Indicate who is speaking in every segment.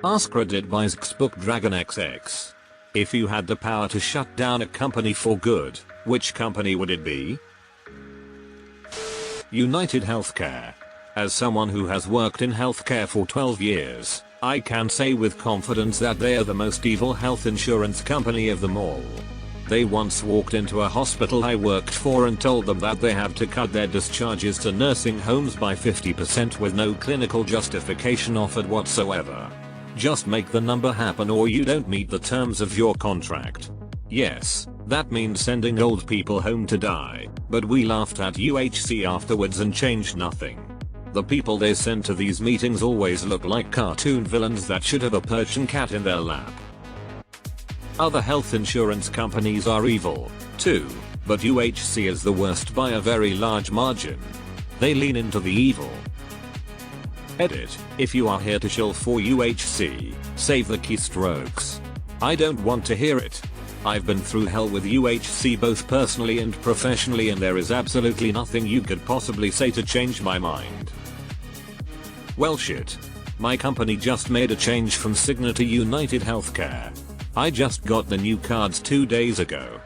Speaker 1: AskReddit buys book Dragon XX. If you had the power to shut down a company for good, which company would it be? United Healthcare. As someone who has worked in healthcare for 12 years, I can say with confidence that they are the most evil health insurance company of them all. They once walked into a hospital I worked for and told them that they had to cut their discharges to nursing homes by 50% with no clinical justification offered whatsoever. Just make the number happen or you don't meet the terms of your contract. Yes, that means sending old people home to die, but we laughed at UHC afterwards and changed nothing. The people they send to these meetings always look like cartoon villains that should have a Persian cat in their lap. Other health insurance companies are evil, too, but UHC is the worst by a very large margin. They lean into the evil. Edit, if you are here to shill for UHC, save the keystrokes. I don't want to hear it. I've been through hell with UHC both personally and professionally and there is absolutely nothing you could possibly say to change my mind. Well shit. My company just made a change from Cigna to United Healthcare. I just got the new cards 2 days ago.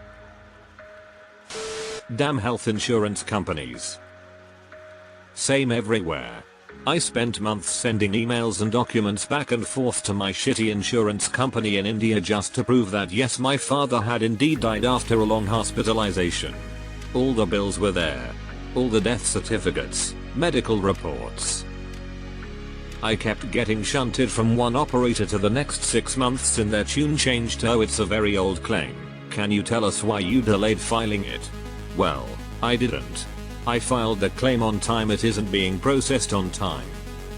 Speaker 1: Damn health insurance companies. Same everywhere. I spent months sending emails and documents back and forth to my shitty insurance company in India just to prove that yes, my father had indeed died after a long hospitalization. All the bills were there. All the death certificates, medical reports. I kept getting shunted from one operator to the next 6 months and their tune changed to, "Oh, it's a very old claim. Can you tell us why you delayed filing it?" Well, I didn't. I filed the claim on time, it isn't being processed on time.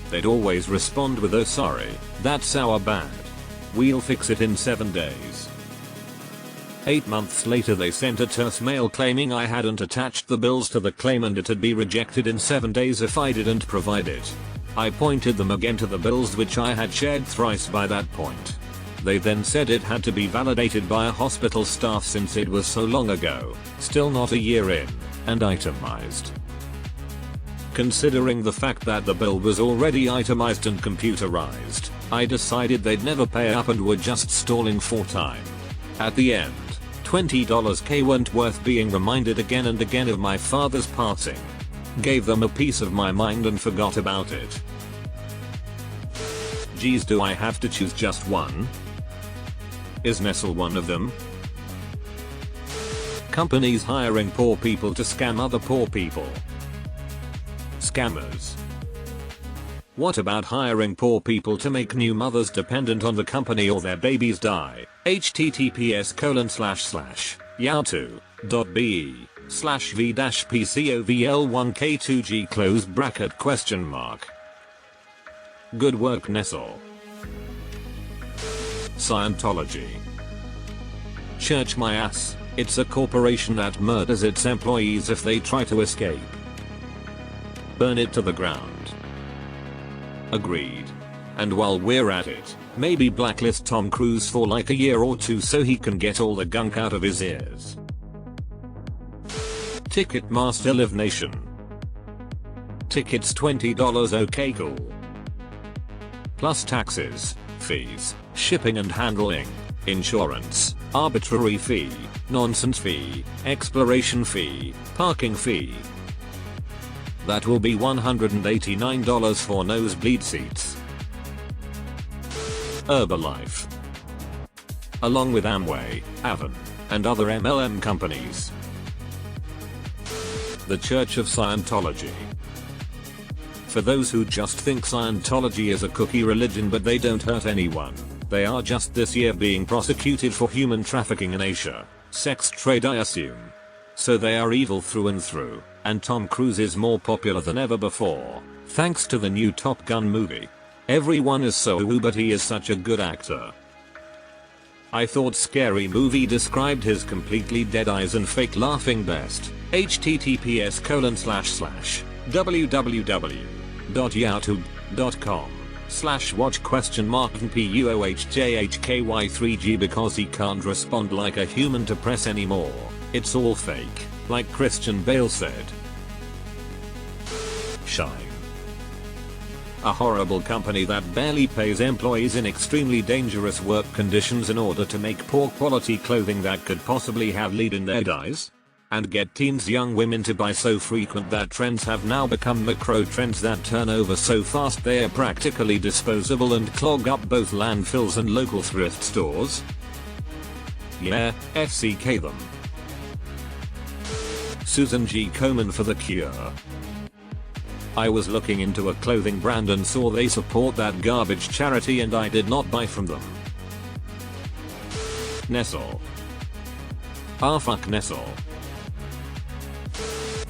Speaker 1: They'd always respond with, "Oh sorry, that's our bad. We'll fix it in 7 days." 8 months later they sent a terse mail claiming I hadn't attached the bills to the claim and it'd be rejected in 7 days if I didn't provide it. I pointed them again to the bills which I had shared thrice by that point. They then said it had to be validated by a hospital staff since it was so long ago, still not a year in, and itemized. Considering the fact that the bill was already itemized and computerized, I decided they'd never pay up and were just stalling for time. At the end, $20K weren't worth being reminded again and again of my father's passing. Gave them a piece of my mind and forgot about it. Geez, do I have to choose just one? Is Nestle one of them? Companies hiring poor people to scam other poor people. Scammers. What about hiring poor people to make new mothers dependent on the company or their babies die? https://yahoo.be/v-pcovl1k2g close bracket ? Good work, Nestle. Scientology. Church my ass. It's a corporation that murders its employees if they try to escape. Burn it to the ground. Agreed. And while we're at it, maybe blacklist Tom Cruise for like a year or two so he can get all the gunk out of his ears. Ticketmaster Live Nation. Tickets $20, okay cool. Plus taxes, fees, shipping and handling, insurance, arbitrary fee, nonsense fee, exploration fee, parking fee. That will be $189 for nosebleed seats. Herbalife. Along with Amway, Avon, and other MLM companies. The Church of Scientology. For those who just think Scientology is a cookie religion but they don't hurt anyone, they are just this year being prosecuted for human trafficking in Asia. Sex trade, I assume. So they are evil through and through, and Tom Cruise is more popular than ever before, thanks to the new Top Gun movie. Everyone is so woo, but he is such a good actor. I thought Scary Movie described his completely dead eyes and fake laughing best. https://www.youtube.com/watch?puohjhky3g because he can't respond like a human to press anymore. It's all fake, like Christian Bale said. Shine. A horrible company that barely pays employees in extremely dangerous work conditions in order to make poor quality clothing that could possibly have lead in their dyes? And get teens young women to buy so frequent that trends have now become macro trends that turn over so fast they are practically disposable and clog up both landfills and local thrift stores? Yeah, FCK them. Susan G. Komen for the cure. I was looking into a clothing brand and saw they support that garbage charity and I did not buy from them. Nestle. Ah fuck Nestle.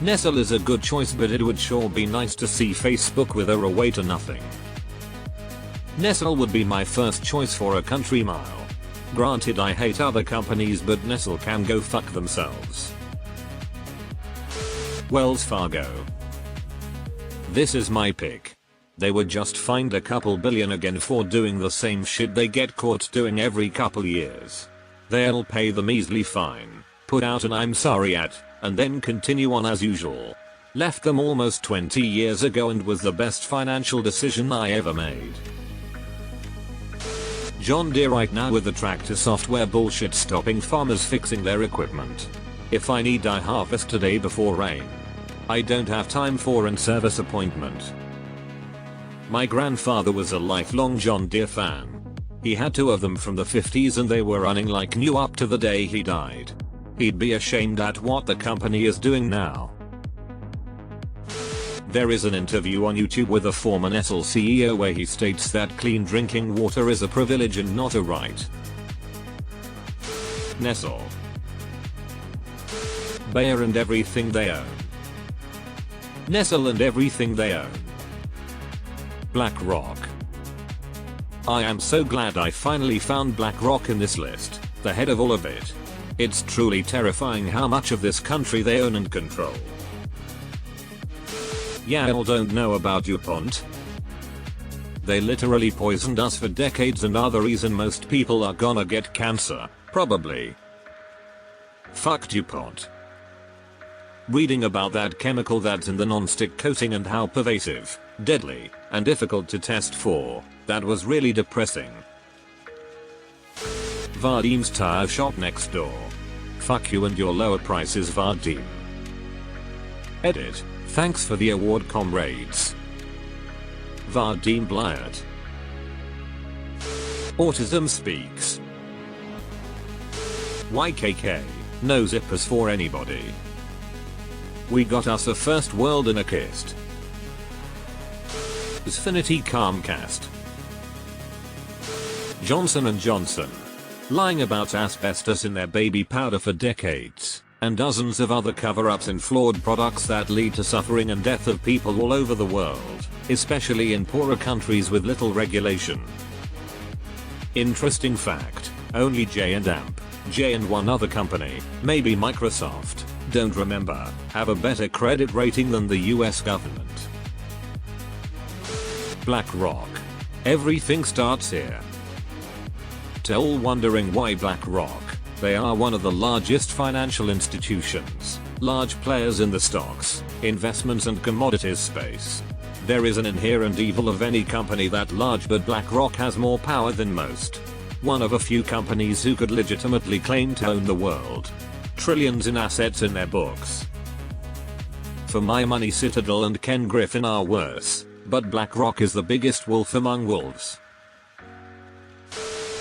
Speaker 1: Nestle is a good choice, but it would sure be nice to see Facebook with a way to nothing. Nestle would be my first choice for a country mile. Granted, I hate other companies, but Nestle can go fuck themselves. Wells Fargo. This is my pick. They would just fined a couple billion again for doing the same shit they get caught doing every couple years. They'll pay the measly fine, put out an I'm sorry at, and then continue on as usual. Left them almost 20 years ago and was the best financial decision I ever made. John Deere right now with the tractor software bullshit stopping farmers fixing their equipment. If I need I harvest today before rain. I don't have time for an service appointment. My grandfather was a lifelong John Deere fan. He had 2 of them from the 50s and they were running like new up to the day he died. He'd be ashamed at what the company is doing now. There is an interview on YouTube with a former Nestle CEO where he states that clean drinking water is a privilege and not a right. Nestle. Bayer and everything they own. Nestle and everything they own. BlackRock. I am so glad I finally found BlackRock in this list, the head of all of it. It's truly terrifying how much of this country they own and control. Y'all don't know about DuPont? They literally poisoned us for decades and are the reason most people are gonna get cancer, probably. Fuck DuPont. Reading about that chemical that's in the non-stick coating and how pervasive, deadly, and difficult to test for, that was really depressing. Vadim's tire shop next door. Fuck you and your lower prices, Vadim. Edit. Thanks for the award, comrades. Vadim Blyat. Autism speaks. YKK. No zippers for anybody. We got us a first world in a kist. Xfinity Calmcast. Johnson & Johnson. Lying about asbestos in their baby powder for decades, and dozens of other cover-ups in flawed products that lead to suffering and death of people all over the world, especially in poorer countries with little regulation. Interesting fact, only J&Amp, J and one other company, maybe Microsoft, don't remember, have a better credit rating than the US government. BlackRock. Everything starts here. To all wondering why BlackRock, they are one of the largest financial institutions, large players in the stocks, investments and commodities space. There is an inherent evil of any company that large, but BlackRock has more power than most. One of a few companies who could legitimately claim to own the world. Trillions in assets in their books. For my money, Citadel and Ken Griffin are worse, but BlackRock is the biggest wolf among wolves.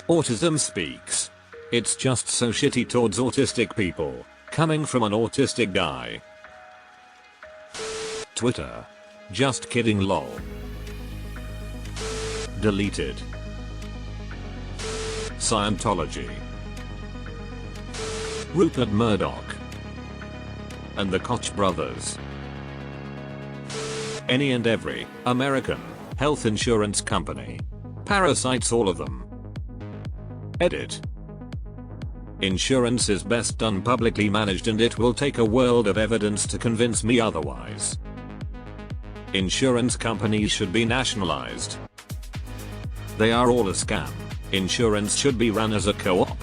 Speaker 1: Autism speaks. It's just so shitty towards autistic people, coming from an autistic guy. Twitter. Just kidding lol. Deleted. Scientology. Rupert Murdoch. And the Koch brothers. Any and every American health insurance company. Parasites, all of them. Edit. Insurance is best done publicly managed, and it will take a world of evidence to convince me otherwise. Insurance companies should be nationalized. They are all a scam. Insurance should be run as a co-op.